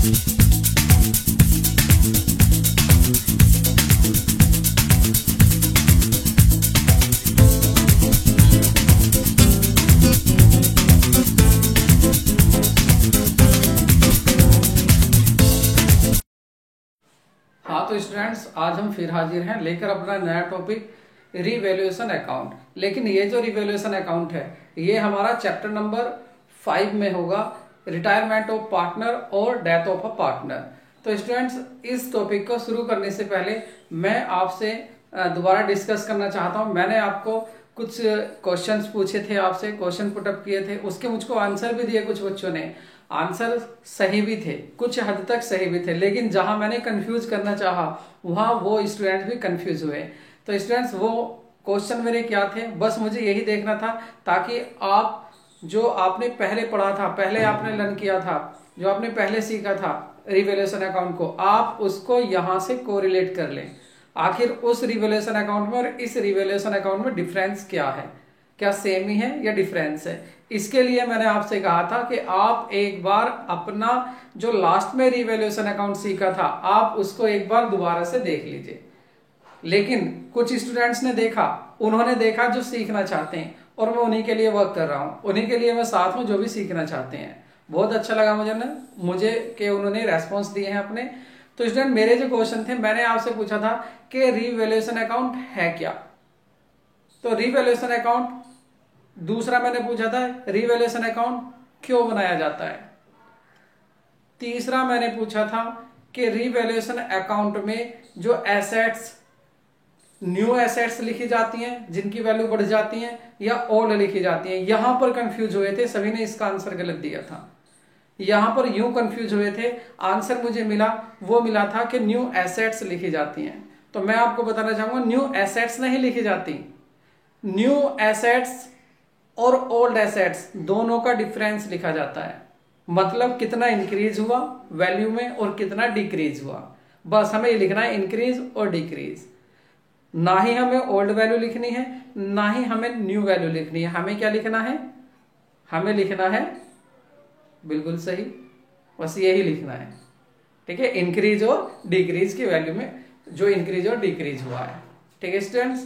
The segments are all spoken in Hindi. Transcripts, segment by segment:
हाँ तो स्टूडेंट्स, आज हम फिर हाजिर हैं लेकर अपना नया टॉपिक रिवैल्यूएशन अकाउंट। लेकिन ये जो रिवैल्यूएशन अकाउंट है ये हमारा चैप्टर नंबर 5 में होगा, रिटायरमेंट ऑफ पार्टनर और डेथ ऑफ अ पार्टनर। तो स्टूडेंट्स, इस टॉपिक को शुरू करने से पहले मैं आपसे दोबारा डिस्कस करना चाहता हूँ। मैंने आपको कुछ क्वेश्चंस पूछे थे, आपसे क्वेश्चन पुटअप किए थे, उसके मुझको आंसर भी दिए। कुछ बच्चों ने आंसर सही भी थे, कुछ हद तक सही भी थे, लेकिन जहां मैंने कंफ्यूज करना चाहा वहां वो स्टूडेंट्स भी कंफ्यूज हुए। तो स्टूडेंट्स, वो क्वेश्चन मेरे क्या थे, बस मुझे यही देखना था ताकि आप जो आपने पहले पढ़ा था, पहले आपने लर्न किया था, जो आपने पहले सीखा था रिवैल्यूएशन अकाउंट को, आप उसको यहां से कोरिलेट कर लें। आखिर उस रिवैल्यूएशन अकाउंट में और इस रिवैल्यूएशन अकाउंट में डिफरेंस क्या है, क्या सेम ही है या डिफरेंस है। इसके लिए मैंने आपसे कहा था कि आप एक बार अपना जो लास्ट में रिवैल्यूएशन अकाउंट सीखा था आप उसको एक बार दोबारा से देख लीजिए। लेकिन कुछ स्टूडेंट्स ने देखा, उन्होंने देखा जो सीखना चाहते हैं, और मैं उन्हीं के लिए वर्क कर रहा हूं, उन्हीं के लिए मैं साथ में जो भी सीखना चाहते हैं। बहुत अच्छा लगा मुझे कि उन्होंने रेस्पॉन्स दिए हैं अपने। तो स्टूडेंट, मेरे जो क्वेश्चन थे, मैंने आपसे पूछा था कि रिवैल्यूएशन अकाउंट है क्या। तो रिवैल्यूएशन अकाउंट, दूसरा मैंने पूछा था रिवैल्यूएशन अकाउंट क्यों बनाया जाता है। तीसरा मैंने पूछा था कि रिवैल्यूएशन अकाउंट में जो एसेट्स, न्यू एसेट्स लिखी जाती हैं जिनकी वैल्यू बढ़ जाती है, या ओल्ड लिखी जाती है। यहां पर कंफ्यूज हुए थे, सभी ने इसका आंसर गलत दिया था। यहां पर यूं कंफ्यूज हुए थे, आंसर मुझे मिला, वो मिला था कि न्यू एसेट्स लिखी जाती हैं। तो मैं आपको बताना चाहूंगा, न्यू एसेट्स नहीं लिखी जाती। न्यू एसेट्स और ओल्ड एसेट्स दोनों का डिफरेंस लिखा जाता है। मतलब कितना इंक्रीज हुआ वैल्यू में और कितना डिक्रीज हुआ, बस हमें ये लिखना है, इंक्रीज और डिक्रीज। ना ही हमें ओल्ड वैल्यू लिखनी है, ना ही हमें न्यू वैल्यू लिखनी है। हमें क्या लिखना है, हमें लिखना है, बिल्कुल सही, बस यही लिखना है। ठीक है, इंक्रीज और डिक्रीज की वैल्यू में जो इंक्रीज और डिक्रीज हुआ है। ठीक है स्टूडेंट्स,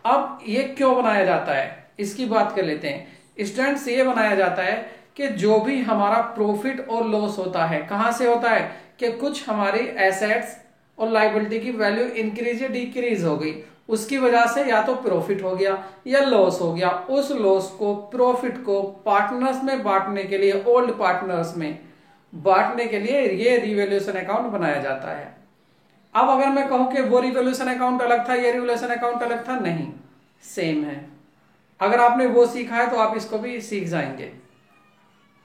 अब ये क्यों बनाया जाता है इसकी बात कर लेते हैं। स्टूडेंट्स, ये बनाया जाता है कि जो भी हमारा प्रॉफिट और लॉस होता है, कहां से होता है कि कुछ हमारी एसेट्स और लायबिलिटी की वैल्यू इंक्रीज या डिक्रीज हो गई, उसकी वजह से या तो प्रॉफिट हो गया या लॉस हो गया। उस लॉस को, प्रॉफिट को पार्टनर्स में बांटने के लिए, ओल्ड पार्टनर्स में बांटने के लिए ये रिवैल्यूएशन अकाउंट बनाया जाता है। अब अगर मैं कहूं कि वो रिवैल्यूएशन अकाउंट अलग था, ये रिवैल्यूएशन अकाउंट अलग था, नहीं, सेम है। अगर आपने वो सीखा है तो आप इसको भी सीख जाएंगे।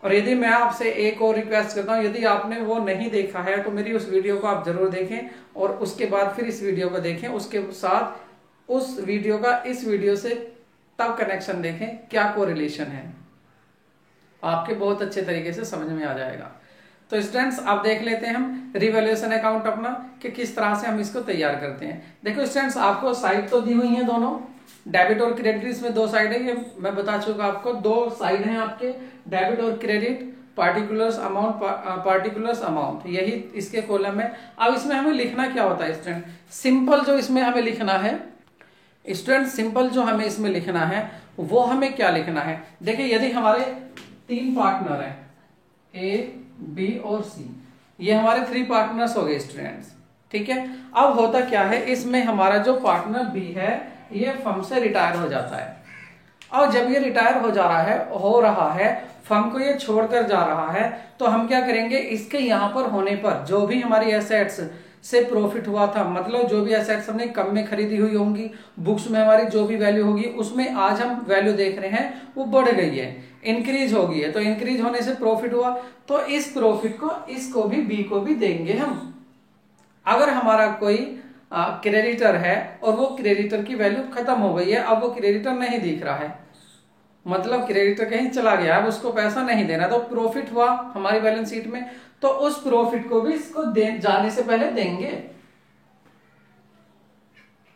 और यदि मैं आपसे एक और रिक्वेस्ट करता हूं, यदि आपने वो नहीं देखा है तो मेरी उस वीडियो को आप जरूर देखें और उसके बाद फिर इस वीडियो को देखें, उसके साथ उस वीडियो का इस वीडियो से तब कनेक्शन देखें, क्या कोरिलेशन है, आपके बहुत अच्छे तरीके से समझ में आ जाएगा। तो स्टूडेंट्स, अब देख लेते हैं हम रिवैल्यूएशन अकाउंट अपना कि किस तरह से हम इसको तैयार करते हैं। देखो स्टूडेंट्स, आपको साइड तो दी हुई है दोनों, डेबिट और क्रेडिट, इसमें दो साइड है, ये मैं बता चुका आपको, दो साइड हैं आपके, डेबिट और credit, particulars amount, particulars amount, यही इसके कॉलम है। अब इसमें हमें लिखना क्या होता है स्टूडेंट, सिंपल जो इसमें हमें लिखना है स्टूडेंट, सिंपल जो हमें इसमें लिखना है वो हमें क्या लिखना है। देखिए, यदि हमारे 3 पार्टनर हैं, ए, बी और सी, ये हमारे 3 पार्टनर्स हो गए स्टूडेंट्स। ठीक है, अब होता क्या है, इसमें हमारा जो पार्टनर बी है ये फर्म से रिटायर हो जाता है। और जब ये रिटायर हो रहा है, फर्म को ये छोड़कर जा रहा है, तो हम क्या करेंगे, इसके यहां पर होने पर जो भी हमारी एसेट्स से प्रॉफिट हुआ था, मतलब जो भी एसेट्स हमने कम में खरीदी हुई होंगी, बुक्स में हमारी जो भी वैल्यू होगी, उसमें आज हम वैल्यू देख रहे हैं वो बढ़ गई है, इंक्रीज हो गई है। तो इंक्रीज होने से प्रॉफिट हुआ, तो इस प्रॉफिट को इसको भी, बी को भी देंगे हम। अगर हमारा कोई क्रेडिटर है और वो क्रेडिटर की वैल्यू खत्म हो गई है, अब वो क्रेडिटर नहीं दिख रहा है, मतलब क्रेडिटर कहीं चला गया, अब उसको पैसा नहीं देना, तो प्रॉफिट हुआ हमारी बैलेंस शीट में, तो उस प्रॉफिट को भी इसको जाने से पहले देंगे।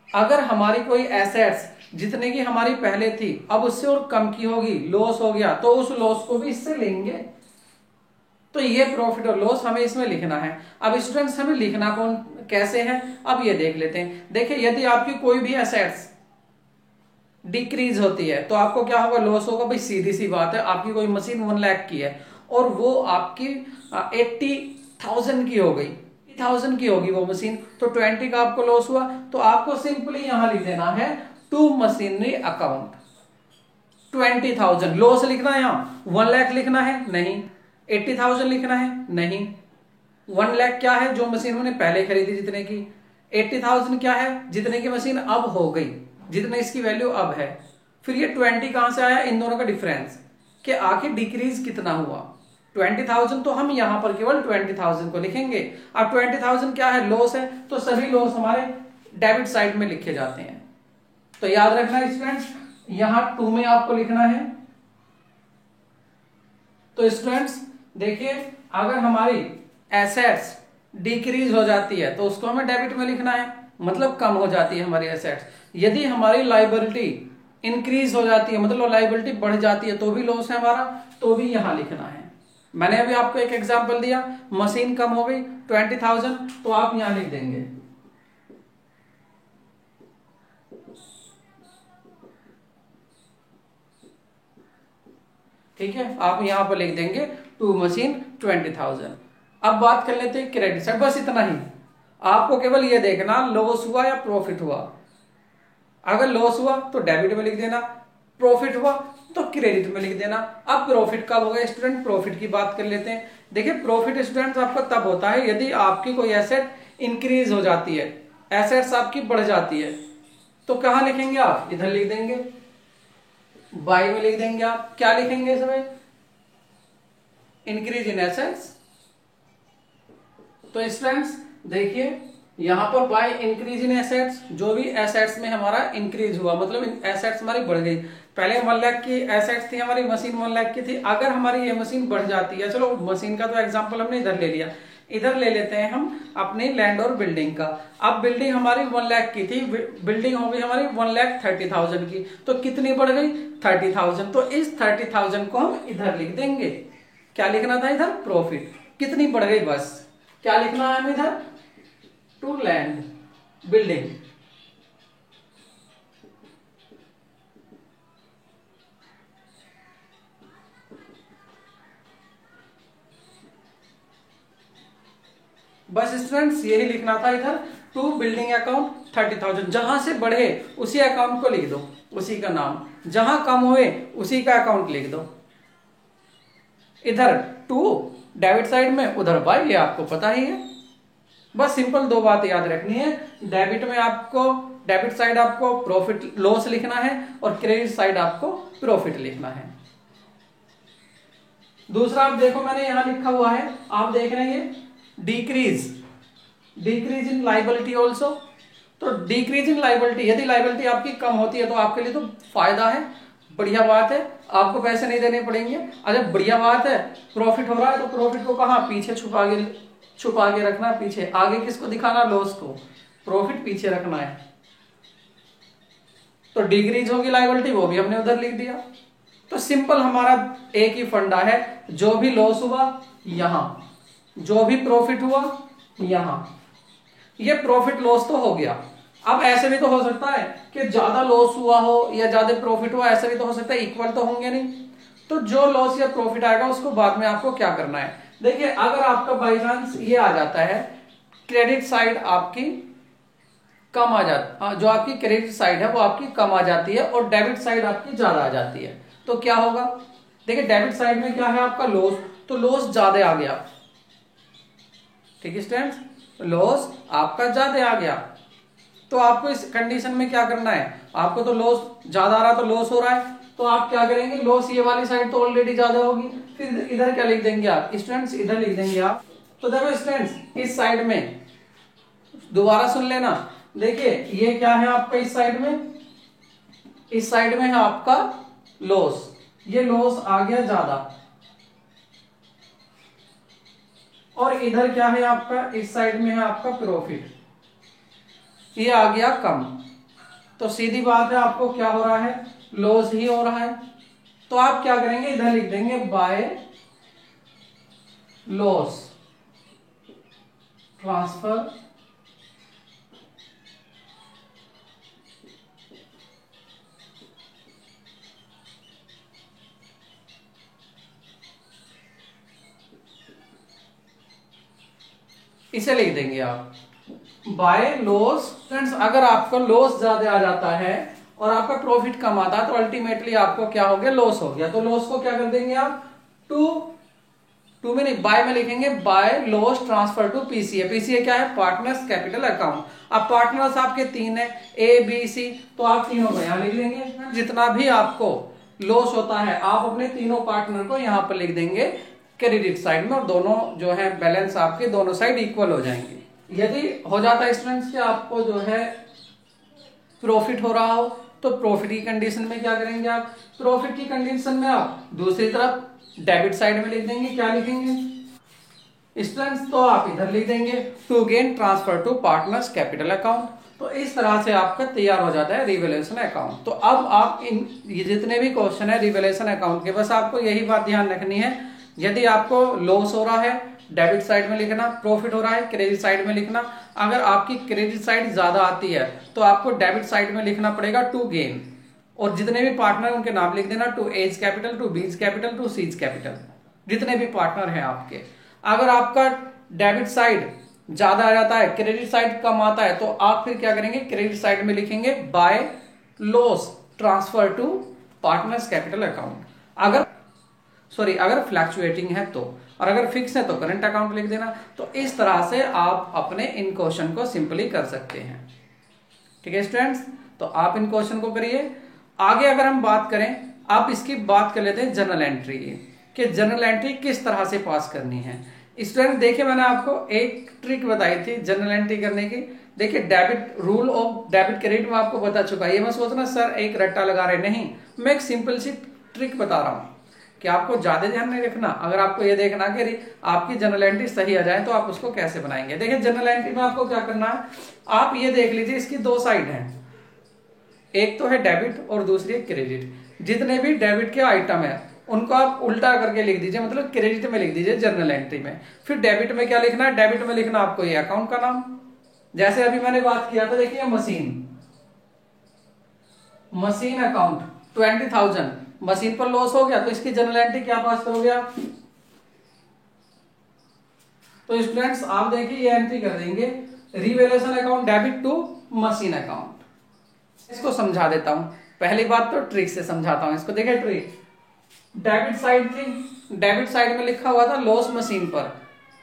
अगर हमारी कोई एसेट्स जितने की हमारी पहले थी अब उससे और कम की होगी, लॉस हो गया, तो उस लॉस को भी इससे लेंगे। तो ये प्रॉफिट और लॉस हमें इसमें लिखना है। अब स्टूडेंट्स हमें लिखना कौन कैसे है, अब ये देख लेते हैं। देखिए यदि आपकी कोई भी एसेट्स डिक्रीज होती है तो आपको क्या होगा, लॉस होगा। भाई सीधी सी बात है, आपकी कोई मशीन 1 लाख की है और वो आपकी 80,000 की हो गई, 80,000 की होगी वो मशीन, तो 20 का आपको लॉस हुआ। तो आपको सिंपली यहां लिख देना है टू मशीनरी अकाउंट 20,000। लॉस लिखना है यहाँ 1 लाख लिखना है नहीं, 80,000 लिखना है नहीं। 1 लाख क्या है, जो मशीन उन्होंने पहले खरीदी जितने की, 80,000 क्या है, जितने की मशीन अब हो गई, जितने इसकी वैल्यू अब है। फिर ये 20 कहां से आया, इन दोनों का डिफरेंस कि आखिर डिक्रीज कितना हुआ। 20,000 तो हम यहां पर केवल 20,000 को लिखेंगे। अब 20,000 क्या है, लॉस है, तो सभी लॉस हमारे डेबिट साइड में लिखे जाते हैं। तो याद रखना स्टूडेंट्स, यहां 2 में आपको लिखना है। तो स्टूडेंट्स देखिए, अगर हमारी एसेट्स डिक्रीज हो जाती है तो उसको हमें डेबिट में लिखना है, मतलब कम हो जाती है हमारी एसेट्स। यदि हमारी लाइबिलिटी इंक्रीज हो जाती है, मतलब लाइबिलिटी बढ़ जाती है, तो भी लॉस है हमारा, तो भी यहां लिखना है। मैंने अभी आपको एक एग्जांपल दिया, मशीन कम हो गई 20,000, तो आप यहां लिख देंगे ठीक है, आप यहां पर लिख देंगे टू मशीन 20,000। अब बात कर लेते हैं क्रेडिट साइड, बस इतना ही। आपको केवल ये देखना लॉस हुआ या प्रॉफिट हुआ। अगर लॉस हुआ तो डेबिट में लिख देना, प्रॉफिट हुआ तो क्रेडिट में लिख देना। अब प्रॉफिट कब होगा स्टूडेंट, प्रॉफिट की बात कर लेते हैं। देखिए प्रॉफिट स्टूडेंट्स आपका तब होता है यदि आपकी कोई एसेट इंक्रीज हो जाती है, एसेट्स आपकी बढ़ जाती है। तो कहां लिखेंगे आप, इधर लिख देंगे, बाई में लिख देंगे। आप क्या लिखेंगे इसमें, इंक्रीज इन एसेट्स। तो स्टूडेंट्स देखिए यहां पर बाय इंक्रीज इन एसेट्स, जो भी एसेट्स में हमारा इंक्रीज हुआ, मतलब एसेट्स हमारी बढ़ गई। पहले 1 लाख की एसेट्स थी हमारी, मशीन 1 लाख की थी। अगर हमारी ये मशीन बढ़ जाती है, चलो मशीन का तो एग्जांपल हमने इधर ले लिया, इधर ले लेते हैं हम अपनी लैंड और बिल्डिंग का। अब बिल्डिंग हमारी 1 लाख की थी, बिल्डिंग हो गई हमारी 1,30,000 की, तो कितनी बढ़ गई 30,000। तो इस 30,000 को हम इधर लिख देंगे। क्या लिखना था इधर, प्रॉफिट, कितनी बढ़ गई, बस क्या लिखना है हम इधर, टू लैंड बिल्डिंग। बस स्टूडेंट्स यही लिखना था इधर, टू बिल्डिंग अकाउंट 30,000। जहां से बढ़े उसी अकाउंट को लिख दो, उसी का नाम, जहां कम हुए उसी का अकाउंट लिख दो। इधर टू डेबिट साइड में, उधर बाय, ये आपको पता ही है। बस सिंपल 2 बात याद रखनी है, डेबिट में आपको, डेबिट साइड आपको प्रॉफिट लॉस लिखना है और क्रेडिट साइड आपको प्रॉफिट लिखना है। दूसरा आप देखो मैंने यहां लिखा हुआ है, आप देख रहे हैं decrease, decrease in liability also. तो डिक्रीज इन लाइबिलिटी, यदि लाइबिलिटी आपकी कम होती है तो आपके लिए तो फायदा है, बढ़िया बात है, आपको पैसे नहीं देने पड़ेंगे। अगर बढ़िया बात है, प्रॉफिट हो रहा है, तो प्रॉफिट को कहां, पीछे छुपा के रखना, पीछे। आगे किसको दिखाना, लॉस को, प्रॉफिट पीछे रखना है। तो डिक्रीज होगी लायबिलिटी, वो भी हमने उधर लिख दिया। तो सिंपल हमारा एक ही फंडा है, जो भी लॉस हुआ यहां, जो भी प्रॉफिट हुआ यहां, ये प्रॉफिट लॉस तो हो गया। अब ऐसे भी तो हो सकता है कि ज्यादा लॉस हुआ हो या ज्यादा प्रॉफिट हुआ, ऐसा भी तो हो सकता है, इक्वल तो होंगे नहीं। तो जो लॉस या प्रॉफिट आएगा उसको बाद में आपको क्या करना है, देखिए अगर आपका बाई चांस ये आ जाता है, क्रेडिट साइड आपकी कम आ जाती, जो आपकी क्रेडिट साइड है वो आपकी कम आ जाती है और डेबिट साइड आपकी ज्यादा आ जाती है, तो क्या होगा, देखिए डेबिट साइड में क्या है आपका लॉस, तो लॉस ज्यादा आ गया, ठीक है स्टूडेंट्स, लॉस आपका ज्यादा आ गया। तो आपको इस कंडीशन में क्या करना है, आपको तो लॉस ज्यादा आ रहा, तो लॉस हो रहा है, तो आप क्या करेंगे, लॉस ये वाली साइड तो ऑलरेडी ज्यादा होगी, फिर इधर क्या लिख देंगे आप स्टूडेंट्स, इधर लिख देंगे आप। तो देखो स्टूडेंट्स इस साइड में, दोबारा सुन लेना, देखिए ये क्या है आपका इस साइड में, इस साइड में है आपका लॉस, ये लॉस आ गया ज्यादा, और इधर क्या है आपका, इस साइड में है आपका प्रॉफिट, ये आ गया कम। तो सीधी बात है, आपको क्या हो रहा है, लॉस ही हो रहा है। तो आप क्या करेंगे, इधर लिख देंगे बाय लॉस ट्रांसफर इसे लिख देंगे आप बाय लॉस। फ्रेंड्स अगर आपको लॉस ज्यादा आ जाता है और आपका प्रॉफिट कम आता है तो अल्टीमेटली आपको क्या हो गया, लॉस हो गया। तो लॉस को क्या कर देंगे आप, टू में नहीं बाय में लिखेंगे, by loss transfer to PCA. PCA क्या है, पार्टनर्स कैपिटल अकाउंट। अब पार्टनर्स आपके 3 है, ए बी सी, तो आप तीनों को यहां लिख लेंगे। जितना भी आपको लॉस होता है आप अपने तीनों पार्टनर को यहां पर लिख देंगे क्रेडिट साइड में, और दोनों जो है बैलेंस आपके दोनों साइड इक्वल हो जाएंगे। यदि हो जाता है स्टूडेंट्स कि आपको जो है प्रॉफिट हो रहा हो तो प्रॉफिट की कंडीशन में क्या करेंगे आप, प्रॉफिट की कंडीशन में आप दूसरी तरफ डेबिट साइड में लिख देंगे, क्या लिखेंगे स्टूडेंट्स, तो आप इधर लिख देंगे to gain transfer to partners capital account. तो इस तरह से आपका तैयार हो जाता है रिवैल्यूएशन अकाउंट। तो अब आप ये जितने भी क्वेश्चन है रिवैल्यूएशन अकाउंट के, बस आपको यही बात ध्यान रखनी है, यदि आपको लॉस हो रहा है डेबिट साइड में लिखना, प्रॉफिट हो रहा है क्रेडिट साइड में लिखना। अगर आपकी क्रेडिट साइड ज्यादा आती है तो आपको डेबिट साइड में लिखना पड़ेगा टू गेन, और जितने भी पार्टनर उनके नाम लिख देना, to A's capital, to B's capital, to C's capital, जितने भी पार्टनर हैं आपके। अगर आपका डेबिट साइड ज्यादा आ जाता है क्रेडिट साइड कम आता है तो आप फिर क्या करेंगे, क्रेडिट साइड में लिखेंगे by loss transfer to partners capital account. अगर फ्लैक्चुएटिंग है तो, और अगर फिक्स है तो करंट अकाउंट लिख देना। तो इस तरह से आप अपने इन क्वेश्चन को सिंपली कर सकते हैं। ठीक है स्टूडेंट्स, तो आप इन क्वेश्चन को करिए। आगे अगर हम बात करें, आप इसकी बात कर लेते हैं जनरल एंट्री की, कि जनरल एंट्री किस तरह से पास करनी है। स्टूडेंट देखिए मैंने आपको एक ट्रिक बताई थी जनरल एंट्री करने की। देखिए debit rule of debit credit में आपको बता चुका है। ये मैं सोचना सर एक रट्टा लगा रहे, नहीं, मैं एक सिंपल सी ट्रिक बता रहा हूं कि आपको ज्यादा ध्यान नहीं रखना। अगर आपको ये देखना कि आपकी जनरल एंट्री सही आ जाए तो आप उसको कैसे बनाएंगे। देखिए जनरल एंट्री में आपको क्या करना है, आप ये देख लीजिए इसकी 2 साइड हैं, एक तो है डेबिट और दूसरी है क्रेडिट। जितने भी डेबिट के आइटम है उनको आप उल्टा करके लिख दीजिए, मतलब क्रेडिट में लिख दीजिए जनरल एंट्री में। फिर डेबिट में क्या लिखना है, डेबिट में लिखना आपको ये अकाउंट का नाम। जैसे अभी मैंने बात किया था, देखिए मशीन अकाउंट 20,000, मशीन पर लॉस हो गया तो इसकी जनरल एंट्री क्या पास करोगे आप। तो स्टूडेंट्स आप देखिए ये एंट्री कर देंगे revaluation account debit to machine account. इसको समझा देता हूं, पहली बात तो ट्रिक से समझाता हूं इसको। देखिए ट्रिक, डेबिट साइड थी, डेबिट साइड में लिखा हुआ था लॉस मशीन पर,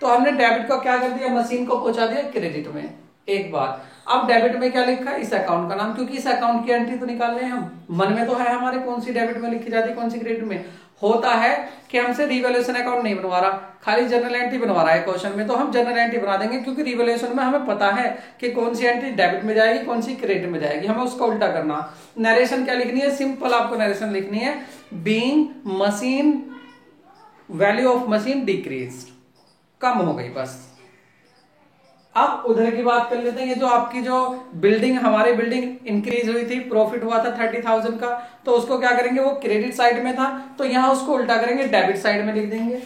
तो हमने डेबिट को क्या कर दिया, मशीन को पहुंचा दिया क्रेडिट में। एक बात, अब डेबिट में क्या लिखा है, इस अकाउंट का नाम, क्योंकि इस अकाउंट की एंट्री तो निकाल रहे हैं हम। मन में तो है हमारे कौन सी डेबिट में लिखी जाती है कौन सी क्रेडिट में। होता है कि हमसे रिवैल्यूएशन अकाउंट नहीं बनवा रहा, खाली जनरल एंट्री बनवा रहा है क्वेश्चन में, तो हम जनरल एंट्री बना देंगे, क्योंकि रिवैल्यूएशन में हमें पता है कि कौन सी एंट्री डेबिट में जाएगी कौन सी क्रेडिट में जाएगी, हमें उसका उल्टा करना। नरेशन क्या लिखनी है, सिंपल आपको नरेशन लिखनी है, being machine value of machine decrease, कम हो गई बस। अब उधर की बात कर लेते हैं, ये जो आपकी जो बिल्डिंग, हमारी बिल्डिंग इंक्रीज हुई थी, प्रॉफिट हुआ था 30,000 का, तो उसको क्या करेंगे, वो क्रेडिट साइड में था तो यहां उसको उल्टा करेंगे, डेबिट साइड में लिख देंगे।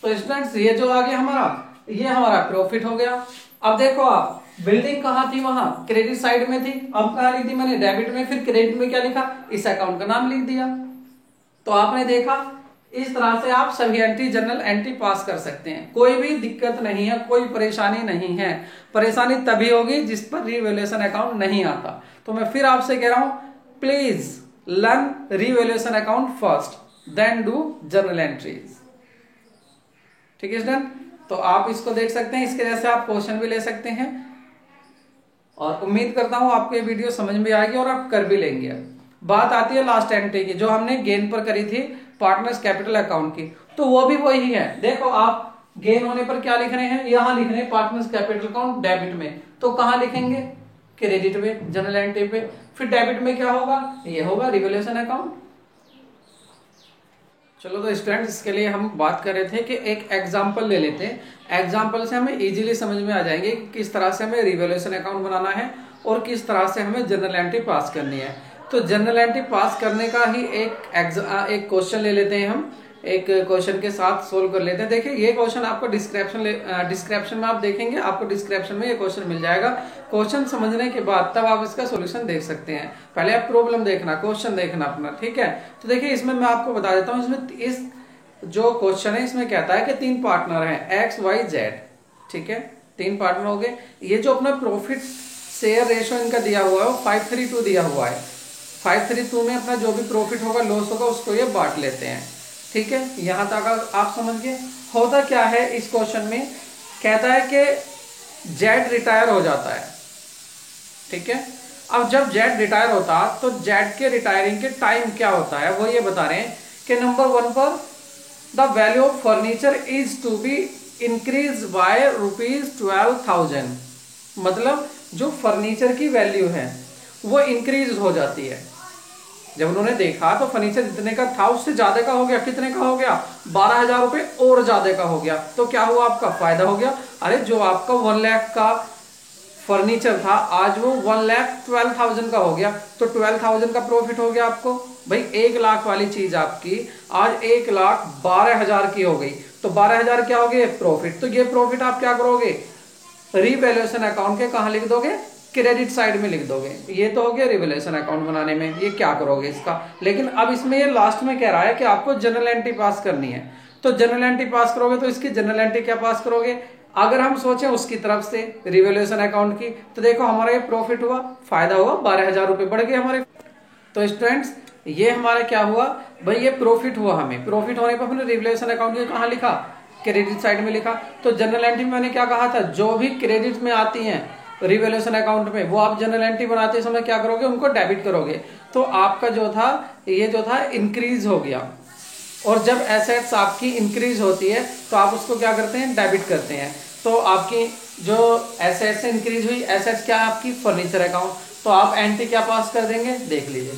तो स्टूडेंट्स ये जो आ गया हमारा, ये हमारा प्रॉफिट हो गया। अब देखो आप, बिल्डिंग कहां थी, वहां क्रेडिट साइड में थी, अब कहां लिख दी मैंने, डेबिट में। फिर क्रेडिट में क्या लिखा, इस अकाउंट का नाम लिख दिया। तो आपने देखा इस तरह से आप सभी एंट्री जनरल एंट्री पास कर सकते हैं, कोई भी दिक्कत नहीं है, कोई परेशानी नहीं है। परेशानी तभी होगी जिस पर रिवैल्यूएशन अकाउंट नहीं आता। तो मैं फिर आपसे कह रहा हूं, please learn revaluation account first then do journal entries. ठीक है स्टूडेंट, तो आप इसको देख सकते हैं, इसके जैसे आप क्वेश्चन भी ले सकते हैं, और उम्मीद करता हूं आपको ये वीडियो समझ में आएगी और आप कर भी लेंगे। बात आती है लास्ट एंट्री की, जो हमने गेन पर करी थी पार्टनर्स कैपिटल अकाउंट की, तो वो भी वही है। देखो आप गेन होने पर क्या लिख रहे हैं, यहां लिख रहे हैं पार्टनर्स कैपिटल अकाउंट डेबिट में, तो कहां लिखेंगे, क्रेडिट में जनरल एंट्री पे। फिर डेबिट में क्या होगा, ये होगा रिवैल्यूएशन अकाउंट। चलो तो स्टूडेंट्स, इसके लिए हम बात कर रहे थे कि एक एग्जांपल ले लेते हैं, एग्जांपल से हमें इजीली समझ में आ जाएंगे कि किस तरह से हमें रिवैल्यूएशन अकाउंट बनाना है और किस तरह से हमें जनरल एंट्री पास करनी है। तो जनरल एंट्री पास करने का ही एक क्वेश्चन ले लेते हैं हम, एक क्वेश्चन के साथ सोल्व कर लेते हैं। देखिए ये क्वेश्चन आपको डिस्क्रिप्शन में आप देखेंगे, आपको डिस्क्रिप्शन में ये क्वेश्चन मिल जाएगा। क्वेश्चन समझने के बाद तब आप इसका सॉल्यूशन देख सकते हैं। पहले आप प्रॉब्लम देखना, क्वेश्चन देखना अपना, ठीक है। तो देखिए इसमें मैं आपको बता देता हूँ, इसमें इस जो क्वेश्चन है इसमें कहता है कि 3 पार्टनर हैं XYZ, ठीक है, 3 पार्टनर हो गए। ये जो अपना प्रॉफिट शेयर रेशियो इनका दिया हुआ है वो 5:3:2 दिया हुआ है। 5:3:2 में अपना जो भी प्रॉफिट होगा लॉस होगा उसको ये बांट लेते हैं, ठीक है। यहां तक आप समझ गए। होता क्या है इस क्वेश्चन में, कहता है कि जेड रिटायर हो जाता है, ठीक है। अब जब जेड रिटायर होता तो जेड के रिटायरिंग के टाइम क्या होता है वो ये बता रहे हैं कि नंबर 1 पर the value of furniture is to be increase by ₹12,000। मतलब जो फर्नीचर की वैल्यू है वो इंक्रीज हो जाती है। जब उन्होंने देखा तो फर्नीचर जितने का था उससे ज्यादा का हो गया। कितने का हो गया? 12,000 रुपए और ज्यादा का हो गया। तो क्या हुआ? आपका फायदा हो गया। अरे जो आपका 1 लाख का फर्नीचर था आज वो 1,12,000 का हो गया, तो 12,000 का प्रॉफिट हो गया आपको। भाई 1 लाख वाली चीज आपकी आज 1,12,000 की हो गई, तो 12,000 क्या हो गए? प्रॉफिट। तो ये प्रॉफिट आप क्या करोगे? रिवैल्यूएशन अकाउंट के कहां लिख दोगे? क्रेडिट साइड में लिख दोगे। ये तो हो गया रिवैल्यूएशन अकाउंट बनाने में, ये क्या करोगे इसका। लेकिन अब इसमें ये लास्ट में कह रहा है कि आपको जनरल एंट्री पास करनी है। तो जनरल एंट्री पास करोगे तो इसकी जनरल एंट्री क्या पास करोगे? अगर हम सोचें उसकी तरफ से रिवैल्यूएशन अकाउंट की, तो देखो हमारा ये प्रॉफिट हुआ, फायदा हुआ, 12,000 रुपए बढ़ गए हमारे। तो स्टूडेंट्स ये हमारा क्या हुआ भाई? ये प्रॉफिट हुआ। हमें प्रॉफिट होने पर हमने रिवैल्यूएशन अकाउंट के कहां लिखा? क्रेडिट साइड में लिखा। तो जनरल एंट्री में मैंने क्या कहा था? जो भी क्रेडिट में आती हैं रिवैल्यूएशन अकाउंट में वो आप जनरल एंट्री बनाते समय क्या करोगे? उनको डेबिट करोगे। तो आपका जो था ये जो था इंक्रीज हो गया। और जब एसेट्स आपकी इंक्रीज होती है तो आप उसको क्या करते हैं? डेबिट करते हैं। तो आपकी जो एसेट्स इंक्रीज हुई, एसेट्स क्या है आपकी? Furniture account. तो आप एंट्री क्या पास कर देंगे? देख लीजिए।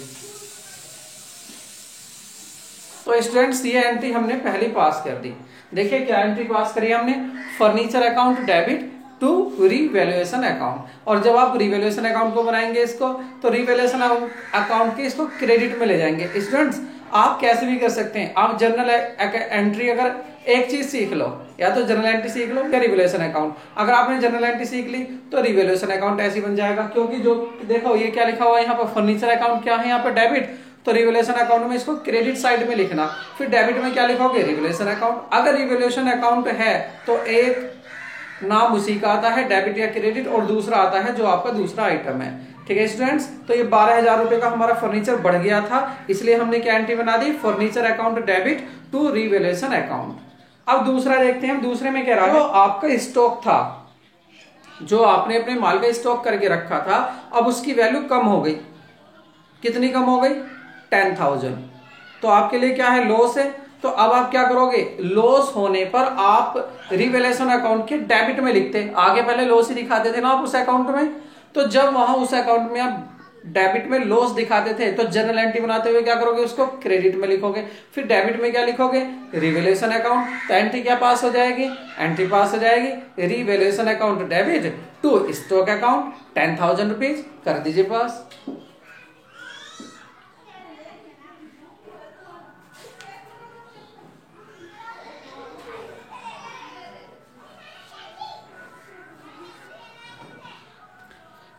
तो स्टूडेंट्स ये एंट्री हमने पहले पास कर दी। देखिए क्या एंट्री पास करी हमने? Furniture account debit to revaluation account. और जब आप रिवैल्यूएशन अकाउंट को बनाएंगे इसको, तो रिवैल्यूएशन अकाउंट के इसको क्रेडिट में ले जाएंगे। स्टूडेंट्स आप कैसे भी कर सकते हैं। आप जनरल एंट्री अगर एक चीज सीख लो, या तो जनरल एंट्री सीख लो या रिवैल्यूएशन अकाउंट। अगर आपने जनरल एंट्री सीख ली तो रिवैल्यूएशन अकाउंट ऐसे बन जाएगा। क्योंकि जो देखो ये क्या लिखा हुआ है यहाँ पर? फर्नीचर अकाउंट क्या है यहाँ पर? डेबिट। तो रिवैल्यूएशन अकाउंट में इसको क्रेडिट साइड में लिखना, फिर डेबिट में क्या लिखोगे? Revaluation account. अगर रिवैल्यूएशन अकाउंट है तो एक नाम उसी का आता है, डेबिट या क्रेडिट, और दूसरा आता है जो आपका दूसरा आइटम है। ठीक है स्टूडेंट्स, तो ये 12,000 रुपए का हमारा फर्नीचर बढ़ गया था, इसलिए हमने क्या एंट्री बना दी? Furniture account debit to revaluation account. अब दूसरा देखते हैं। दूसरे में कह रहा है जो आपका स्टॉक था, जो आपने अपने माल का स्टॉक करके रखा था, अब उसकी वैल्यू कम हो गई। कितनी कम हो गई? 10,000। तो आपके लिए क्या है? लॉस है। तो अब आप क्या करोगे? लॉस होने पर आप रिवैल्यूएशन अकाउंट के डेबिट में लिखते। आगे पहले लॉस ही दिखाते थे ना आप उस अकाउंट में। तो जब वहां उस अकाउंट में आप डेबिट में लॉस दिखाते थे तो जनरल एंट्री बनाते हुए क्या करोगे? उसको क्रेडिट में लिखोगे। फिर डेबिट में क्या लिखोगे? Revaluation account. तो एंट्री क्या पास हो जाएगी? एंट्री पास हो जाएगी revaluation account debit to stock account 10,000 rupees. कर दीजिए पास।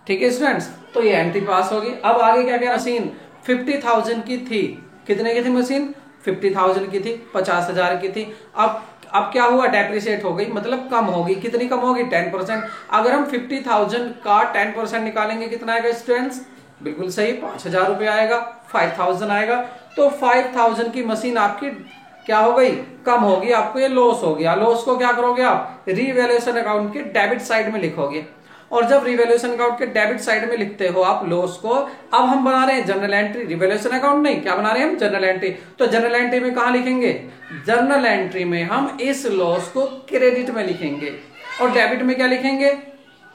ठीक है स्टूडेंट्स, तो ये एंट्री पास होगी। अब आगे क्या क्या? मशीन 50,000 की थी। कितने की थी मशीन? 50,000 की थी, 50,000 की थी। अब क्या हुआ? डेप्रिशिएट हो गई, मतलब कम होगी। कितनी कम होगी? 10%। अगर हम 50,000 का 10% निकालेंगे कितना आएगा स्टूडेंट्स? बिल्कुल सही, 5,000 रुपये आएगा, 5,000 आएगा। तो 5,000 की मशीन आपकी क्या हो गई? कम होगी। आपको ये लॉस हो गया। लॉस को क्या करोगे आप? रिवैल्यूएशन अकाउंट के डेबिट साइड में लिखोगे। और जब रिवैल्यूएशन अकाउंट के डेबिट साइड में लिखते हो आप लॉस को, अब हम बना रहे हैं जनरल एंट्री। रिवैल्यूएशन अकाउंट नहीं, क्या बना रहे हैं हम? General entry. तो जनरल एंट्री में कहां लिखेंगे? जनरल एंट्री में हम इस लॉस को क्रेडिट में लिखेंगे। और डेबिट में क्या लिखेंगे?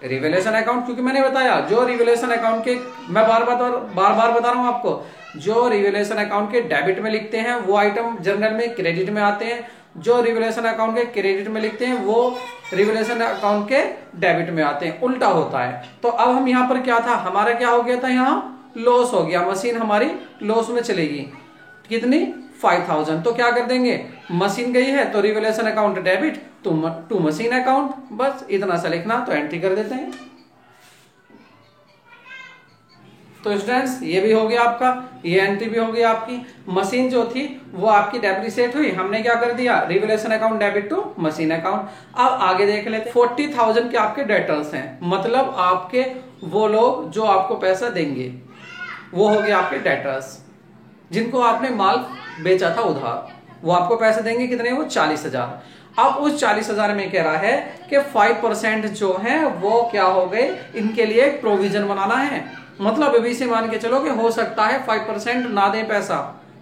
Revaluation account. क्योंकि मैंने बताया जो रिवैल्यूएशन अकाउंट के, मैं बार बार बता रहा हूं आपको, जो रिवैल्यूएशन अकाउंट के डेबिट में लिखते हैं वो आइटम जनरल में क्रेडिट में आते हैं। जो रिवैल्यूएशन अकाउंट के क्रेडिट में लिखते हैं वो रिवैल्यूएशन अकाउंट के डेबिट में आते हैं, उल्टा होता है। तो अब हम यहाँ पर क्या था, हमारा क्या हो गया था, यहाँ लॉस हो गया, मशीन हमारी लॉस में चलेगी, कितनी 5000। तो क्या कर देंगे, मशीन गई है तो revaluation account debit to machine account, बस इतना सा लिखना, तो एंट्री कर देते हैं। तो स्टूडेंट्स ये भी हो गया आपका, ये एंट्री भी हो गई आपकी। मशीन जो थी वो आपकी डेप्रिसिएट हुई, हमने क्या कर दिया, revaluation account debit to machine account. अब आगे देख लेते हैं। 40,000 के आपके डेटर्स हैं, मतलब आपके वो लोग जो आपको पैसा देंगे वो हो गए आपके डेटर्स, जिनको आपने माल बेचा था उधार, वो आपको पैसे देंगे, कितने, वो 40,000। अब उस 40,000 में कह रहा है कि 5% जो है वो क्या हो गए, इनके लिए प्रोविजन बनाना है। मतलब अभी से मान के चलो कि हो सकता है 5% ना दें पैसा,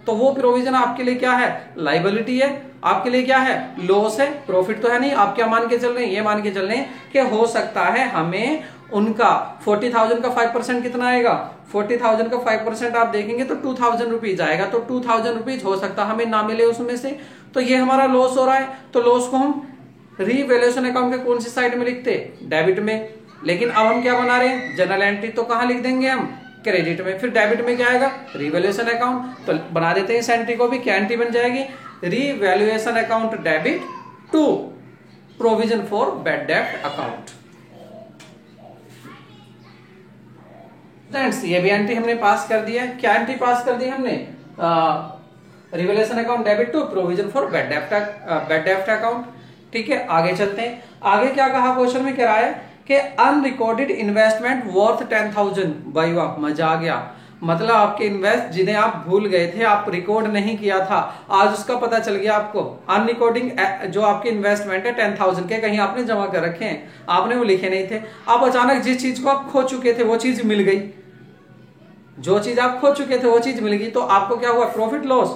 तो वो प्रोविजन आपके लिए क्या है, लाइबिलिटी है, आपके लिए क्या है, लॉस है, प्रॉफिट तो है नहीं। आप क्या मान के चल रहे हैं, ये मान के चल रहे हैं कि हो सकता है हमें उनका 40,000 का 5% कितना आएगा, 40,000 का 5% आप देखेंगे तो 2,000 रुपीज आएगा। तो 2,000 रुपीज हो सकता हमें ना मिले उसमें से, तो ये हमारा लॉस हो रहा है। तो लॉस को हम रीवैल्यूएशन अकाउंट के कौन सी साइड में लिखते, डेबिट में। लेकिन अब हम क्या बना रहे हैं, जनरल एंट्री, तो कहां लिख देंगे हम, क्रेडिट में। फिर डेबिट में क्या आएगा, रिवैल्यूएशन अकाउंट। तो बना देते हैं इस एंट्री को भी, क्या एंट्री बन जाएगी, revaluation account debit to provision for bad डेब्ट अकाउंट। फ्रेंड्स ये भी एंट्री हमने पास कर दिया है। क्या एंट्री पास कर दी हमने, revaluation account debit to provision for bad डेब्ट अकाउंट। ठीक है, आगे चलते हैं। आगे क्या कहा क्वेश्चन में, कह रहा है कि अनरिकॉर्डेड इन्वेस्टमेंट वर्थ 10,000। भाई वाह, मजा आ गया। मतलब आपके इन्वेस्ट जिन्हें आप भूल गए थे, आप रिकॉर्ड नहीं किया था, आज उसका पता चल गया आपको। अनरिकॉर्डिंग जो आपके इन्वेस्टमेंट है 10,000 के, कहीं आपने जमा कर रखे हैं, आपने वो लिखे नहीं थे। अब अचानक जिस चीज को आप खो चुके थे वो चीज मिल गई, जो चीज आप खो चुके थे वो चीज मिल गई, तो आपको क्या हुआ, प्रॉफिट लॉस,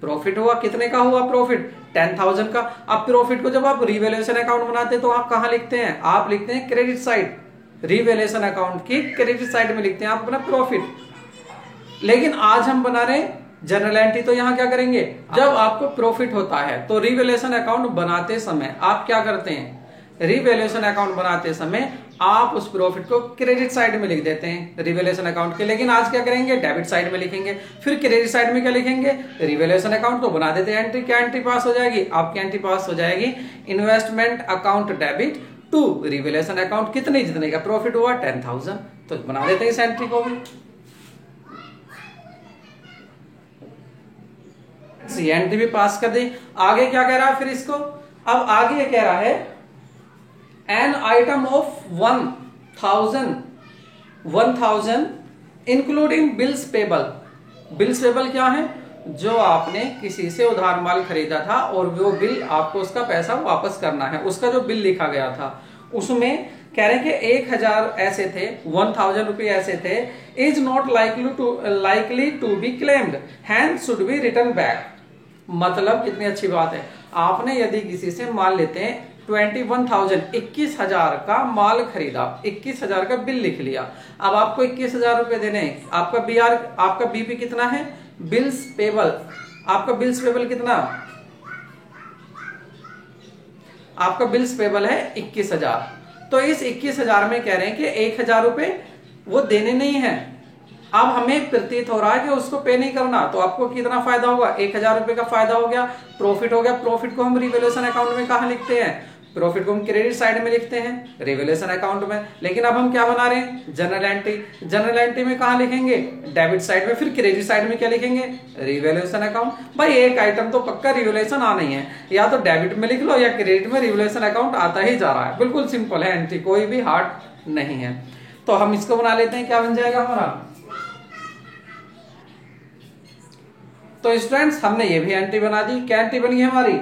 प्रॉफिट हुआ। कितने का हुआ प्रॉफिट, 10,000 का। अब प्रॉफिट को जब आप रिवैल्यूएशन अकाउंट बनाते हैं तो आप कहां लिखते हैं, आप लिखते हैं क्रेडिट साइड, रिवैल्यूएशन अकाउंट की क्रेडिट साइड में लिखते हैं आप अपना प्रॉफिट। लेकिन आज हम बना रहे हैं जनरल एंट्री, तो यहां क्या करेंगे, जब आपको प्रॉफिट होता है तो रिवैल्यूएशन अकाउंट बनाते समय आप क्या करते हैं, रिवैल्यूएशन अकाउंट बनाते समय आप उस प्रॉफिट को क्रेडिट साइड में लिख देते हैं रिवैल्यूएशन अकाउंट के। लेकिन आज क्या करेंगे, डेबिट साइड में लिखेंगे। फिर क्रेडिट साइड में क्या लिखेंगे, रिवैल्यूएशन अकाउंट, तो बना देते हैं एंट्री। क्या एंट्री पास हो जाएगी, आपकी एंट्री पास हो जाएगी, investment account debit to revaluation account, कितने, जितने का प्रॉफिट हुआ 10,000। तो बना देते हैं इस एंट्री को भी। एंट्री भी पास कर दी। आगे क्या कह रहा है फिर इसको, अब आगे कह रहा है an item of 1,000 including bills payable. Bills payable क्या है, जो आपने किसी से उधार माल खरीदा था और वो बिल आपको उसका पैसा वापस करना है, उसका जो बिल लिखा गया था उसमें कह रहे हैं कि 1,000 ऐसे थे, 1,000 रुपए ऐसे थे, is not likely to be claimed, hence should be return back. मतलब कितनी अच्छी बात है, आपने यदि किसी से माल लेते हैं 21,000, 21,000 का माल खरीदा, 21,000 का बिल लिख लिया, अब आपको 21,000 रुपए देने हैं। आपका बीपी कितना है, बिल्स पेबल, आपका बिल्स पेबल कितना, आपका बिल्स पेबल है 21,000। तो इस 21,000 में कह रहे हैं कि 1,000 रुपए वो देने नहीं है। अब हमें प्रतीत हो रहा है कि उसको पे नहीं करना, तो आपको कितना फायदा होगा, 1,000 रुपए का फायदा हो गया, प्रॉफिट हो गया। प्रॉफिट को हम रिवैल्यूएशन अकाउंट में कहां लिखते हैं, प्रॉफिट को हम क्रेडिट साइड में लिखते हैं रिवैल्यूएशन अकाउंट में। लेकिन अब हम क्या बना रहे हैं, जनरल एंट्री। जनरल एंट्री में कहां लिखेंगे, डेबिट साइड में। फिर क्रेडिट साइड में क्या लिखेंगे, रिवैल्यूएशन अकाउंट। भाई एक आइटम तो पक्का रिवैल्यूएशन आना ही है, या तो डेबिट में लिख लो या क्रेडिट में, रिवैल्यूएशन अकाउंट आता ही जा रहा है। बिल्कुल सिंपल है एंट्री, कोई भी हार्ड नहीं है। तो हम इसको बना लेते हैं, क्या बन जाएगा हमारा। तो स्टूडेंट्स हमने ये भी एंट्री बना दी। क्या एंट्री बनी है हमारी,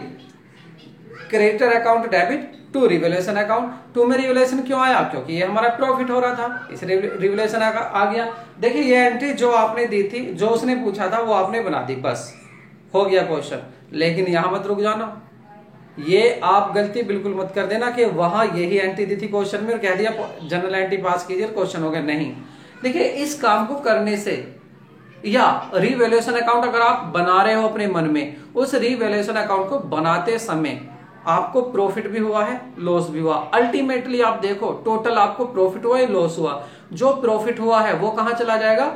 creditor account debit to revaluation account. To में रिवैल्यूएशन क्यों आया, क्योंकि ये हमारा प्रॉफिट हो रहा था, इस रिवैल्यूएशन आ गया। देखिए ये एंट्री जो आपने दी थी, जो उसने पूछा था वो आपने बना दी, बस हो गया क्वेश्चन। लेकिन यहां मत रुक जाना, ये आप गलती बिल्कुल मत कर देना कि वहां यही एंट्री दी थी क्वेश्चन में और कह दिया जनरल एंट्री पास कीजिए, क्वेश्चन हो गया। नहीं, देखिए इस काम को करने से, या रिवैल्यूएशन अकाउंट अगर आप बना रहे हो अपने मन में, उस रिवैल्यूएशन अकाउंट को बनाते समय आपको प्रॉफिट भी हुआ है, लॉस भी हुआ। अल्टीमेटली आप देखो टोटल आपको प्रॉफिट हुआ या लॉस हुआ, जो प्रॉफिट हुआ है वो कहां चला जाएगा,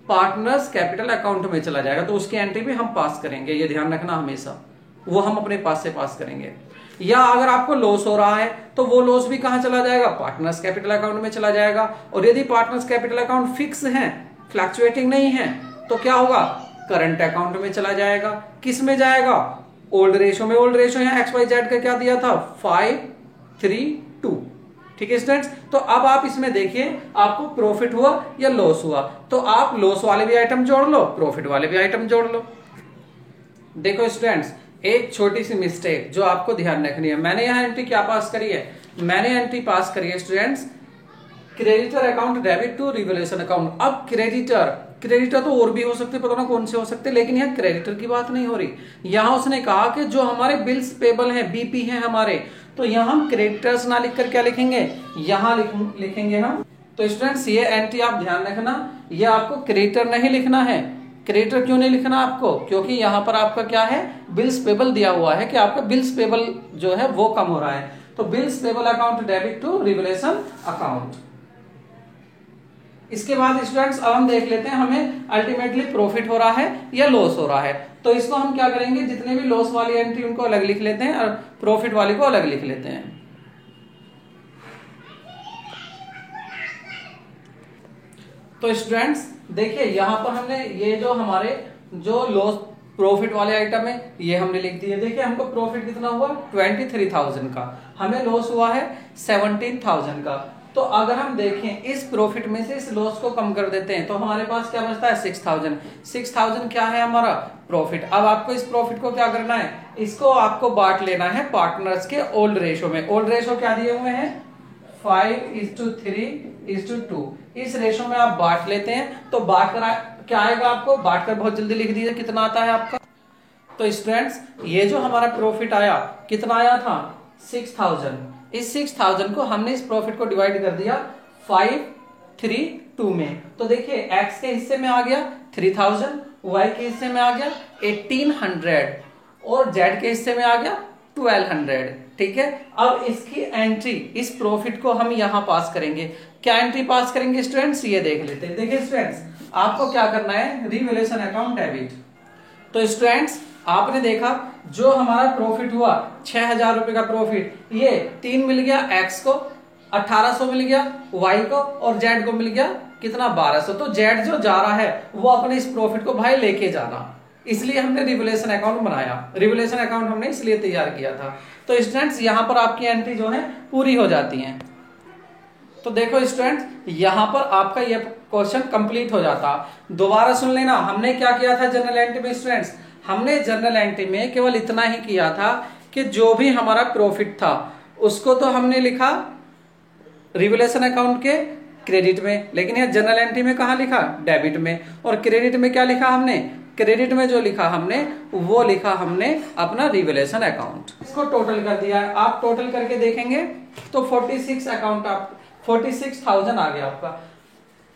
पार्टनर्स कैपिटल अकाउंट में चला जाएगा। तो उसकी एंट्री भी हम पास करेंगे, ये ध्यान रखना हमेशा, वो हम अपने पास से पास करेंगे। या अगर आपको लॉस हो रहा है तो वो लॉस भी कहां चला जाएगा, पार्टनर्स कैपिटल अकाउंट में चला जाएगा। और यदि पार्टनर्स कैपिटल अकाउंट फिक्स है, फ्लक्चुएटिंग नहीं है, तो क्या होगा, करंट अकाउंट में चला जाएगा। किस में जाएगा, ओल्ड रेशो में। ओल्ड रेशो यहाँ XYZ का क्या दिया था, 5:3:2। ठीक है स्टूडेंट्स, तो अब आप इसमें देखिए आपको प्रॉफिट हुआ या लॉस हुआ, तो आप लॉस वाले भी आइटम जोड़ लो, प्रॉफिट वाले भी आइटम जोड़ लो। देखो स्टूडेंट्स, एक छोटी सी मिस्टेक जो आपको ध्यान रखनी है, मैंने यहां एंट्री क्या पास करी है, मैंने एंट्री पास करी है students, creditor account debit to revolution account. अब क्रेडिटर तो और भी हो सकते, पता ना कौन से हो सकते, लेकिन यहाँ क्रेडिटर की बात नहीं हो रही। यहां उसने कहा कि जो हमारे बिल्स पेबल हैं, बीपी हैं हमारे, तो यहां हम क्रेडिटर्स ना लिखकर क्या लिखेंगे, यहां लिखेंगे हम। तो स्टूडेंट्स ये एंट्री आप ध्यान रखना, ये आपको क्रेडिटर नहीं लिखना है। क्रेडिटर क्यों नहीं लिखना आपको, क्योंकि यहां पर आपका क्या है, बिल्स पेबल दिया हुआ है कि आपका बिल्स पेबल जो है वो कम हो रहा है। तो bills payable account debit to revolution account. इसके बाद स्टूडेंट्स अब हम देख लेते हैं हमें अल्टीमेटली प्रॉफिट हो रहा है या लॉस हो रहा है। तो इसको हम क्या करेंगे, जितने भी लॉस वाली एंट्री उनको अलग लिख लेते हैं और प्रॉफिट वाली को अलग लिख लेते हैं। तो स्टूडेंट्स देखिए यहां पर हमने ये जो हमारे जो लॉस प्रॉफिट वाले आइटम है ये हमने लिख दिए। देखिए हमको प्रॉफिट कितना हुआ 23,000 का, हमें लॉस हुआ है 17,000 का। तो अगर हम देखें इस प्रॉफिट में से इस लॉस को कम कर देते हैं तो हमारे पास क्या बचता है 6,000। 6,000 क्या है हमारा प्रॉफिट। अब आपको इस प्रॉफिट को क्या करना है, इसको आपको बांट लेना है पार्टनर्स के ओल्ड रेशो में। ओल्ड रेशो क्या दिए हुए हैं 5:3:2। इस रेशो में आप बांट लेते हैं तो बांट कर क्या आएगा आपको, बांट कर बहुत जल्दी लिख दीजिए कितना आता है आपका। तो स्टूडेंट्स ये जो हमारा प्रॉफिट आया कितना आया था 6,000। इस 6,000 को हमने इस प्रॉफिट को डिवाइड कर दिया 5:3:2 में। तो देखिए x के हिस्से में आ गया 3,000, y के हिस्से में आ गया 1,800 और z के हिस्से में आ गया 1,200। ठीक है, अब इसकी एंट्री इस प्रॉफिट को हम यहां पास करेंगे। क्या एंट्री पास करेंगे स्टूडेंट्स, ये देख लेते हैं। देखिए स्टूडेंट्स आपको क्या करना है, रिवोल्यूशन अकाउंट डेबिट। तो स्टूडेंट्स आपने देखा जो हमारा प्रॉफिट हुआ 6,000 रुपए का प्रॉफिट, ये 3 मिल गया x को, 1,800 मिल गया y को और z को मिल गया कितना 1,200। तो z जो जा रहा है वो अपने इस प्रॉफिट को भाई लेके जाना, इसलिए हमने रिवोल्यूशन अकाउंट बनाया। रिवोल्यूशन अकाउंट हमने इसलिए तैयार किया था। तो स्टूडेंट्स यहां पर आपकी एंट्री जो है पूरी हो जाती है। तो देखो स्टूडेंट्स यहां पर आपका ये क्वेश्चन कंप्लीट हो जाता। दोबारा सुन लेना, हमने क्या किया था जनरल एंट्री में स्टूडेंट्स, हमने जनरल एंट्री में केवल इतना ही किया था कि जो भी हमारा प्रॉफिट था उसको तो हमने लिखा रिवोल्यूशन अकाउंट के क्रेडिट में, लेकिन यह जनरल एंट्री में कहा लिखा, डेबिट में। और क्रेडिट में क्या लिखा हमने, क्रेडिट में जो लिखा हमने वो लिखा हमने अपना रिवोल्यूशन अकाउंट। इसको टोटल कर दिया है, आप टोटल करके देखेंगे तो 46,000 आ गया आपका।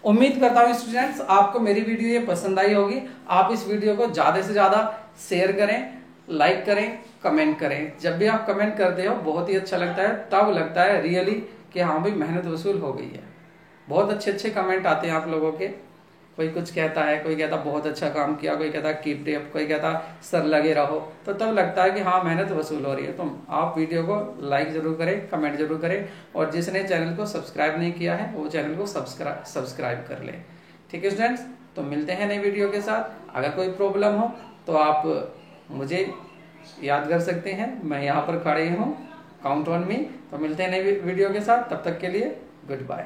उम्मीद करता हूं स्टूडेंट्स आपको मेरी वीडियो ये पसंद आई होगी। आप इस वीडियो को ज्यादा से ज्यादा शेयर करें, लाइक करें, कमेंट करें। जब भी आप कमेंट करते हो बहुत ही अच्छा लगता है, तब लगता है रियली कि हाँ भाई मेहनत वसूल हो गई है। बहुत अच्छे अच्छे कमेंट आते हैं आप लोगों के, कोई कुछ कहता है, कोई कहता बहुत अच्छा काम किया, कोई कहता कीप इट अप, कोई कहता सर लगे रहो। तो तब लगता है कि हाँ मेहनत वसूल हो रही है। तो आप वीडियो को लाइक जरूर करें, कमेंट जरूर करें, और जिसने चैनल को सब्सक्राइब नहीं किया है वो चैनल को सब्सक्राइब कर ले। ठीक है स्टूडेंट्स, तो मिलते हैं नई वीडियो के साथ। अगर कोई प्रॉब्लम हो तो आप मुझे याद कर सकते हैं, मैं यहाँ पर खड़े हूँ, काउंट ऑन मी। तो मिलते हैं नई वीडियो के साथ, तब तक के लिए गुड बाय।